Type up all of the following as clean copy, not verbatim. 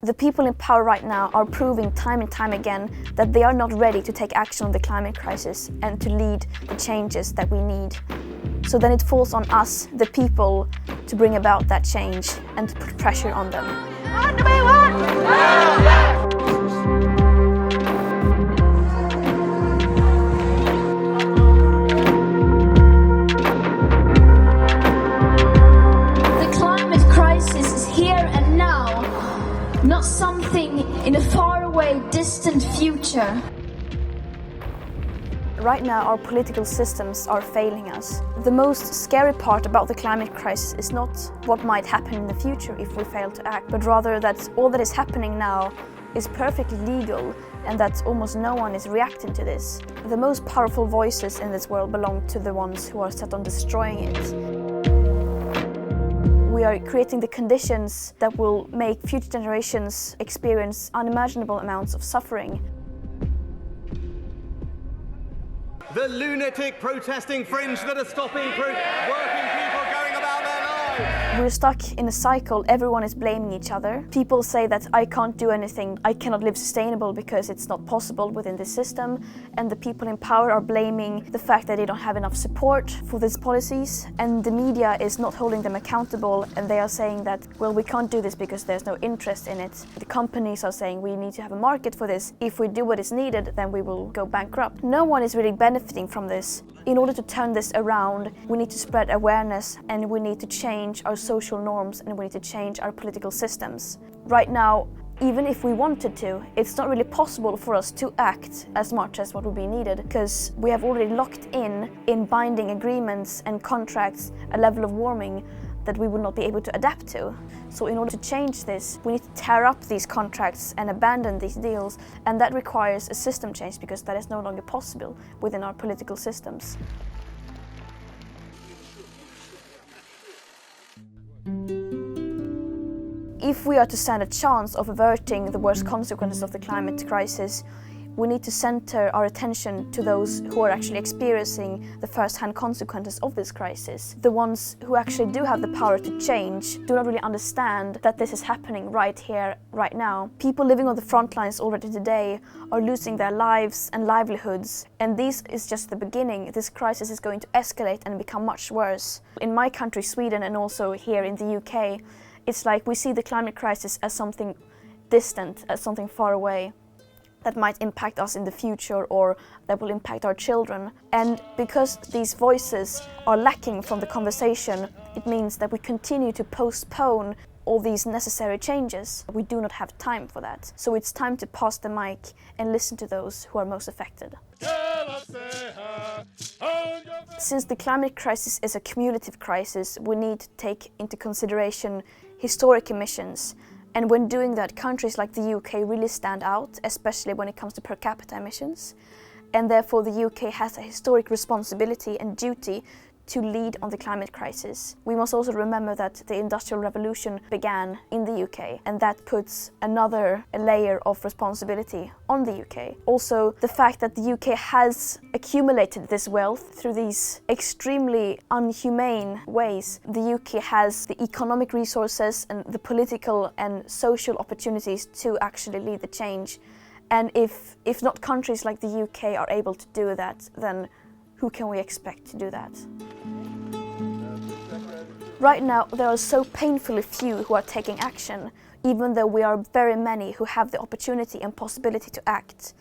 The people in power right now are proving time and time again that they are not ready to take action on the climate crisis and to lead the changes that we need. So then it falls on us, the people, to bring about that change and to put pressure on them. What do we want? Not something in a faraway, distant future. Right now, our political systems are failing us. The most scary part about the climate crisis is not what might happen in the future if we fail to act, but rather that all that is happening now is perfectly legal and that almost no one is reacting to this. The most powerful voices in this world belong to the ones who are set on destroying it. We are creating the conditions that will make future generations experience unimaginable amounts of suffering. The lunatic protesting fringe that are stopping working people going about their lives. We're stuck in a cycle, everyone is blaming each other. People say that I can't do anything, I cannot live sustainable because it's not possible within this system, and the people in power are blaming the fact that they don't have enough support for these policies, and the media is not holding them accountable, and they are saying that, well, we can't do this because there's no interest in it. The companies are saying we need to have a market for this. If we do what is needed, then we will go bankrupt. No one is really benefiting from this. In order to turn this around, we need to spread awareness and we need to change our social norms and we need to change our political systems. Right now, even if we wanted to, it's not really possible for us to act as much as what would be needed because we have already locked in binding agreements and contracts a level of warming that we will not be able to adapt to. So in order to change this, we need to tear up these contracts and abandon these deals, and that requires a system change because that is no longer possible within our political systems. If we are to stand a chance of averting the worst consequences of the climate crisis, we need to center our attention to those who are actually experiencing the first-hand consequences of this crisis. The ones who actually do have the power to change do not really understand that this is happening right here, right now. People living on the front lines already today are losing their lives and livelihoods, and this is just the beginning. This crisis is going to escalate and become much worse. In my country, Sweden, and also here in the UK, it's like we see the climate crisis as something distant, as something far away, that might impact us in the future or that will impact our children. And because these voices are lacking from the conversation, it means that we continue to postpone all these necessary changes. We do not have time for that. So it's time to pass the mic and listen to those who are most affected. Since the climate crisis is a cumulative crisis, we need to take into consideration historic emissions. And when doing that, countries like the UK really stand out, especially when it comes to per capita emissions. And therefore the UK has a historic responsibility and duty to lead on the climate crisis. We must also remember that the Industrial Revolution began in the UK, and that puts another layer of responsibility on the UK. Also, the fact that the UK has accumulated this wealth through these extremely unhumane ways. The UK has the economic resources and the political and social opportunities to actually lead the change. And if not countries like the UK are able to do that, then who can we expect to do that? Right now, there are so painfully few who are taking action, even though we are very many who have the opportunity and possibility to act.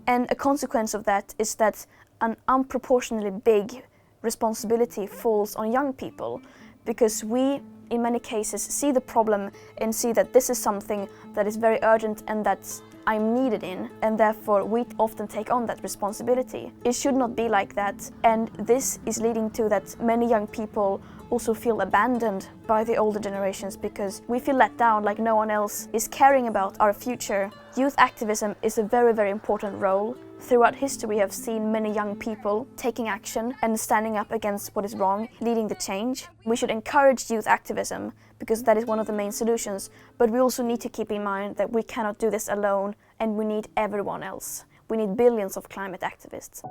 And a consequence of that is that an unproportionately big responsibility falls on young people, because we, in many cases, see the problem and see that this is something that is very urgent and that I'm needed in, and therefore we often take on that responsibility. It should not be like that, and this is leading to that many young people also feel abandoned by the older generations because we feel let down, like no one else is caring about our future. Youth activism is a very, very important role. Throughout history, we have seen many young people taking action and standing up against what is wrong, leading the change. We should encourage youth activism because that is one of the main solutions, but we also need to keep in mind that we cannot do this alone and we need everyone else. We need billions of climate activists.